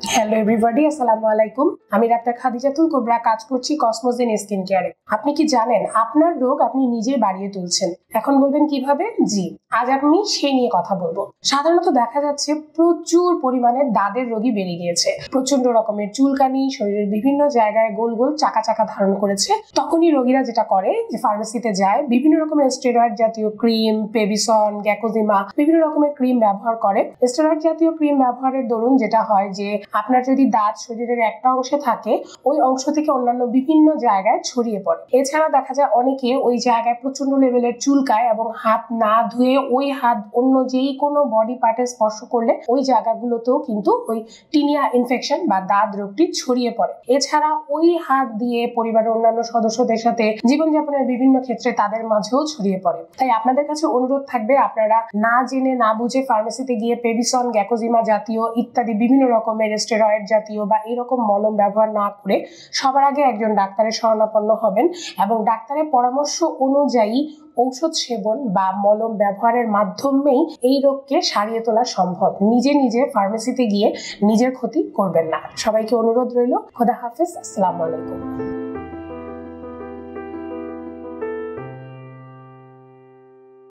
Hello everybody, আসসালামু আলাইকুম। আমি ডাক্তার খাদিজাতুল কোবরা, কাজ করছি কসমোজেন স্কিন কেয়ারে। আপনি কি জানেন আপনার রোগ আপনি নিজেই বাড়িয়ে তুলছেন? এখন বলবেন কিভাবে? জি, আজ আমি সেই নিয়ে কথা বলবো। সাধারণত দেখা যাচ্ছে প্রচুর পরিমাণে দাঁতের রোগী বেড়ে গিয়েছে, প্রচন্ড রকমের চুলকানি, শরীরের বিভিন্ন জায়গায় গোল গোল চাকা চাকা ধারণ করেছে। তখনই রোগীরা যেটা করে যে ফার্মেসিতে যায়, বিভিন্ন রকমের স্টেরয়েড জাতীয় ক্রিম, পেবিসন, গ্যাকোজিমা, বিভিন্ন রকমের ক্রিম ব্যবহার করে। স্টেরয়েড জাতীয় ক্রিম ব্যবহারের দরুন যেটা হয় যে আপনার যদি দাঁত শরীরের একটা অংশে থাকে, ওই অংশ থেকে অন্যান্য বিভিন্ন জায়গায় ছড়িয়ে পড়ে। এছাড়া দেখা যায় অনেকে ওই জায়গায় প্রচন্ড লেভেলের চুলকায় এবং হাত না ধুয়ে ওই হাত অন্য যেই কোনো বডি পার্টে স্পর্শ করলে ওই জায়গাগুলোতেও কিন্তু ওই টিনিয়া ইনফেকশন বা দাঁত রোগটি ছড়িয়ে পড়ে। এছাড়া ওই হাত দিয়ে পরিবারের অন্যান্য সদস্যদের সাথে জীবনযাপনের বিভিন্ন ক্ষেত্রে তাদের মাঝেও ছড়িয়ে পড়ে। তাই আপনাদের কাছে অনুরোধ থাকবে, আপনারা না জেনে না বুঝে ফার্মেসিতে গিয়ে পেবিসন, গ্যাকোজিমা জাতীয় ইত্যাদি বিভিন্ন রকমের স্টেরয়েড জাতীয় বা এরকম মলম ব্যবহার না করে সবার আগে একজন ডাক্তারের শরণাপন্ন হবেন এবং ডাক্তারের পরামর্শ অনুযায়ী ঔষধ সেবন বা মলম ব্যবহারের মাধ্যমেই এই রোগকে সারিয়ে তোলা সম্ভব। নিজে নিজে ফার্মেসিতে গিয়ে নিজের ক্ষতি করবেন না। সবাইকে অনুরোধ রইল। খোদা হাফেজ, আসসালামু আলাইকুম।